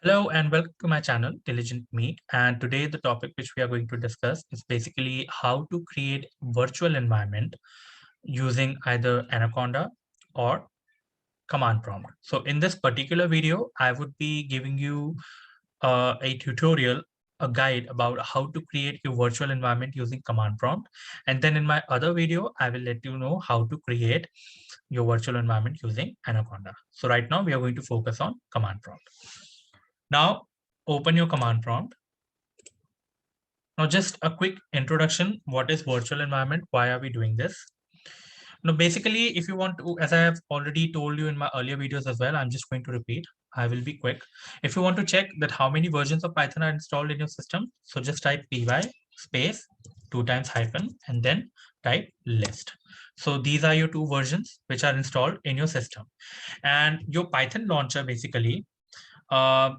Hello and welcome to my channel, Diligent Me. And today the topic which we are going to discuss is basically how to create virtual environment using either Anaconda or command prompt. So in this particular video, I would be giving you a tutorial, a guide about how to create your virtual environment using command prompt. And then in my other video, I will let you know how to create your virtual environment using Anaconda. So right now we are going to focus on command prompt. Now open your command prompt. Now, just a quick introduction. What is virtual environment? Why are we doing this? Now, basically, if you want to, as I have already told you in my earlier videos as well, I'm just going to repeat. I will be quick. If you want to check that how many versions of Python are installed in your system, so just type py space 2 times hyphen and then type list. So these are your two versions which are installed in your system. And your Python launcher basically, uh,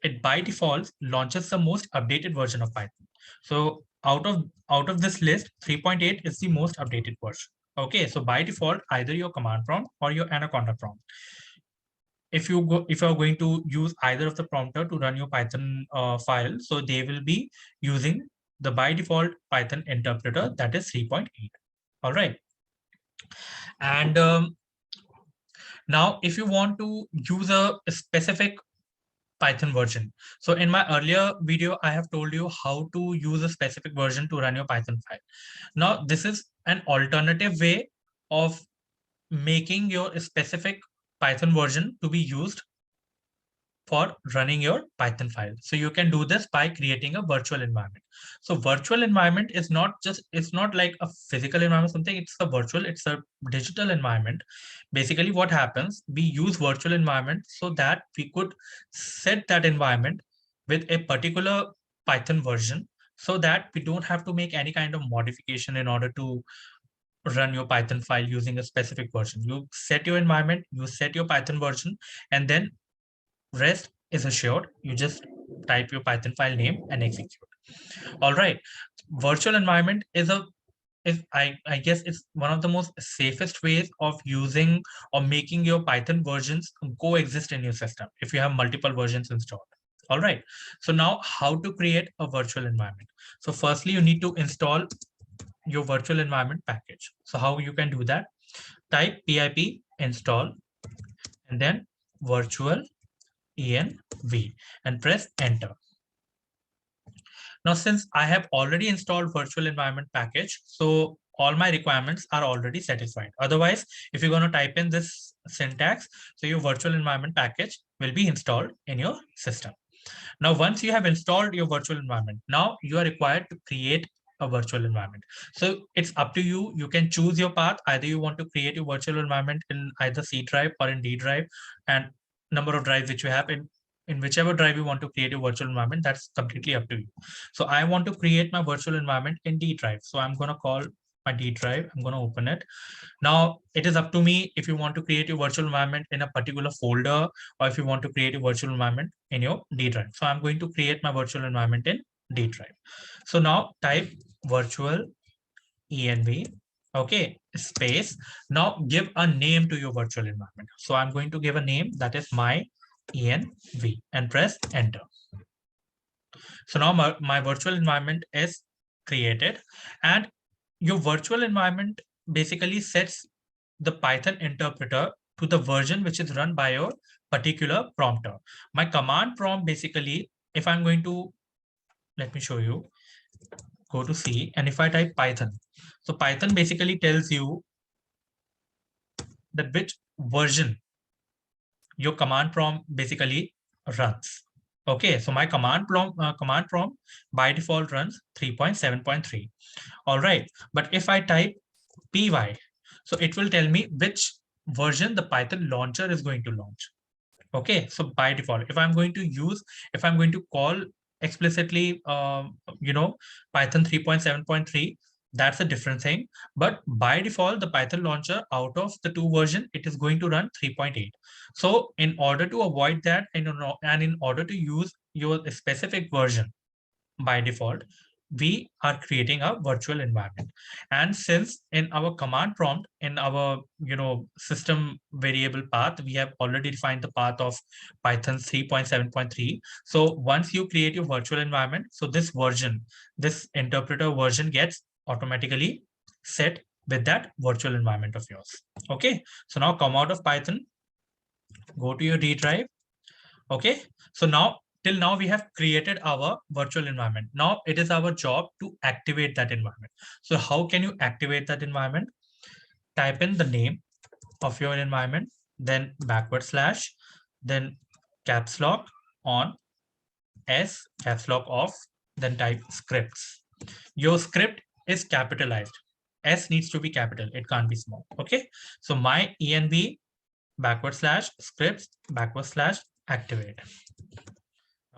it by default launches the most updated version of Python. So out of this list, 3.8 is the most updated version. Okay, so by default, either your command prompt or your Anaconda prompt. If you are going to use either of the prompter to run your Python file, so they will be using the by default Python interpreter that is 3.8. All right, and now if you want to use a specific Python version. So in my earlier video, I have told you how to use a specific version to run your Python file. Now, this is an alternative way of making your specific Python version to be used for running your Python file. So you can do this by creating a virtual environment. So virtual environment is not just, it's not like a physical environment, something, it's a virtual, it's a digital environment. Basically what happens, we use virtual environment so that we could set that environment with a particular Python version so that we don't have to make any kind of modification in order to run your Python file using a specific version. You set your environment, you set your Python version, and then rest is assured. You just type your Python file name and execute. All right. Virtual environment is I guess it's one of the most safest ways of using or making your Python versions coexist in your system if you have multiple versions installed. All right. So now how to create a virtual environment. So firstly, you need to install your virtual environment package. So how you can do that? Type pip install and then virtual env and press enter. Now, since I have already installed virtual environment package, so all my requirements are already satisfied. Otherwise, if you're going to type in this syntax, so your virtual environment package will be installed in your system. Now, once you have installed your virtual environment, now you are required to create a virtual environment. So it's up to you. You can choose your path. Either you want to create your virtual environment in either C drive or in D drive, and number of drives which you have in whichever drive you want to create a virtual environment, that's completely up to you. So I want to create my virtual environment in D drive. So I'm going to call my D drive. I'm going to open it. Now it is up to me if you want to create a virtual environment in a particular folder or if you want to create a virtual environment in your D drive. So I'm going to create my virtual environment in D drive. So now type virtual env, okay, space. Now give a name to your virtual environment. So I'm going to give a name that is my env and press enter. So now my virtual environment is created, and your virtual environment basically sets the Python interpreter to the version which is run by your particular prompter. My command prompt basically, if I'm going to, let me show you, go to C, and if I type Python, so Python basically tells you that which version your command prompt basically runs. Okay, so my command prompt by default runs 3.7.3. All right, but if I type py, so it will tell me which version the Python launcher is going to launch. Okay, so by default, if I'm going to call explicitly, Python 3.7.3, that's a different thing. But by default, the Python launcher out of the two version, it is going to run 3.8. So in order to avoid that, and in order to use your specific version by default, we are creating a virtual environment. And since in our command prompt, in our system variable path, we have already defined the path of Python 3.7.3. So once you create your virtual environment, so this interpreter version gets automatically set with that virtual environment of yours. Okay, so now come out of Python, go to your D drive. Okay, so now till now we have created our virtual environment. Now it is our job to activate that environment. So how can you activate that environment? Type in the name of your environment, then /, then caps lock on, S, caps lock off, then type scripts. Your script is capitalized. S needs to be capital. It can't be small. Okay, so my env /scripts /activate.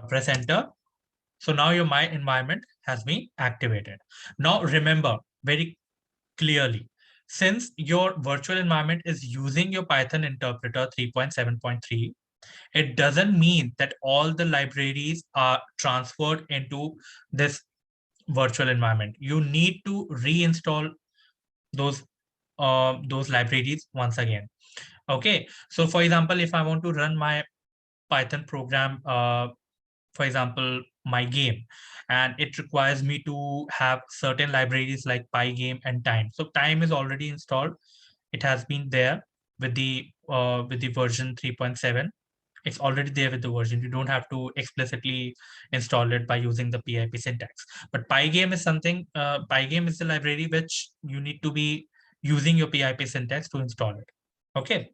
Press enter. So now your my environment has been activated. Now remember very clearly, since your virtual environment is using your Python interpreter 3.7.3, it doesn't mean that all the libraries are transferred into this virtual environment. You need to reinstall those libraries once again. Okay, so for example, if I want to run my Python program, for example, my game, and it requires me to have certain libraries like pygame and time. So time is already installed. It has been there with the version 3.7. It's already there with the version. You don't have to explicitly install it by using the pip syntax. But pygame is something, pygame is the library which you need to be using your pip syntax to install it. Okay,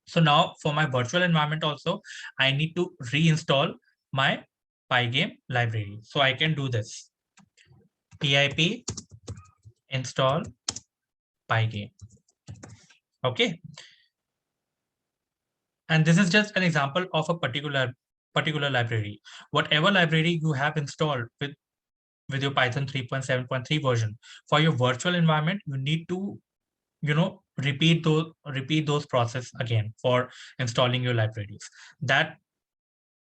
so now for my virtual environment also, I need to reinstall my pygame library. So I can do this. Pip install pygame. Okay. And this is just an example of a particular library. Whatever library you have installed with your Python 3.7.3 version, for your virtual environment, you need to repeat those process again for installing your libraries. That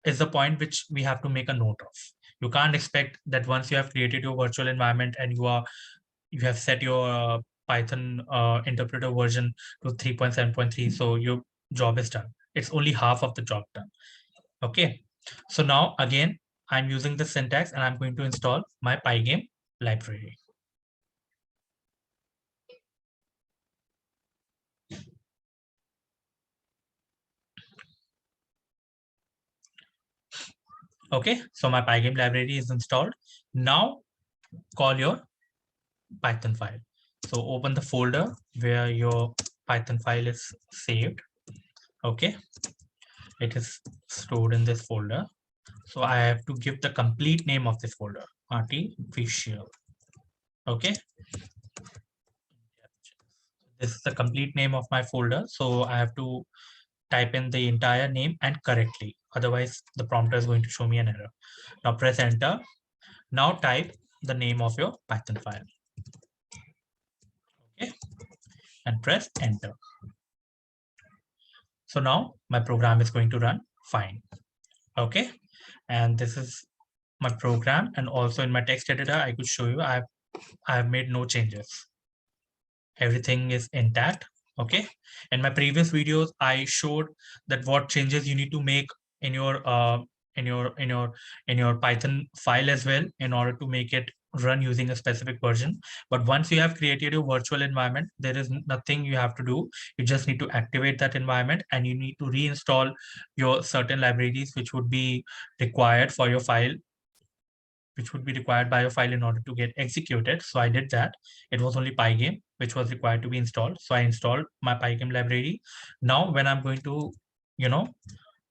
is the point which we have to make a note of. You can't expect that once you have created your virtual environment and you have set your Python interpreter version to 3.7.3, so your job is done. It's only half of the job done. Okay, so now again I'm using the syntax and I'm going to install my pygame library. Okay, so my pygame library is installed. Now call your Python file. So open the folder where your Python file is saved. Okay, it is stored in this folder. So I have to give the complete name of this folder, artificial. Okay, this is the complete name of my folder. So I have to type in the entire name and correctly. Otherwise, the prompter is going to show me an error. Now press enter. Now type the name of your Python file. Okay, and press enter. So now my program is going to run fine. Okay, and this is my program, and also in my text editor I could show you I have made no changes. Everything is intact. Okay, in my previous videos I showed that what changes you need to make in your Python file as well in order to make it run using a specific version. But once you have created your virtual environment, there is nothing you have to do. You just need to activate that environment and you need to reinstall your certain libraries which would be required for your file, which would be required by your file in order to get executed. So I did that. It was only pygame which was required to be installed. So I installed my pygame library. Now when I'm going to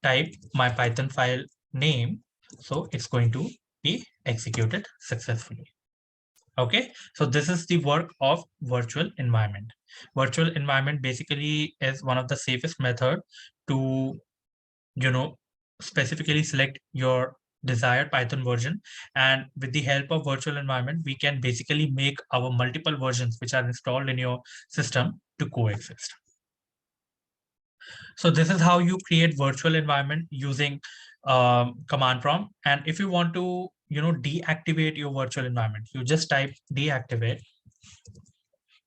type my Python file name, so it's going to be executed successfully. Okay, so this is the work of virtual environment. Virtual environment basically is one of the safest method to specifically select your desired Python version, and with the help of virtual environment we can basically make our multiple versions which are installed in your system to coexist. So this is how you create virtual environment using command prompt. And if you want to deactivate your virtual environment, you just type deactivate,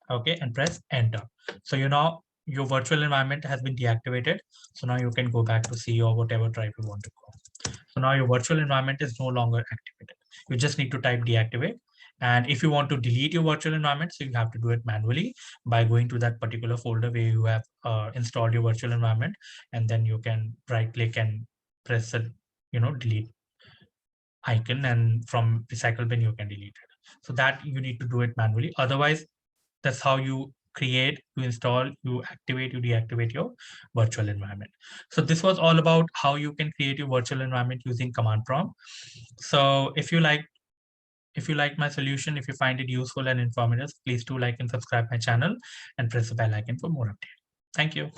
okay, and press enter. So your virtual environment has been deactivated. So now you can go back to C or whatever drive you want to go. So now your virtual environment is no longer activated. You just need to type deactivate. And if you want to delete your virtual environment, so you have to do it manually by going to that particular folder where you have installed your virtual environment, and then you can right click and press the delete icon, and from recycle bin you can delete it. So that you need to do it manually. Otherwise, that's how you create, you install, you activate, you deactivate your virtual environment. So this was all about how you can create your virtual environment using command prompt. So if you like my solution, if you find it useful and informative, please do like and subscribe my channel and press the bell icon for more updates. Thank you.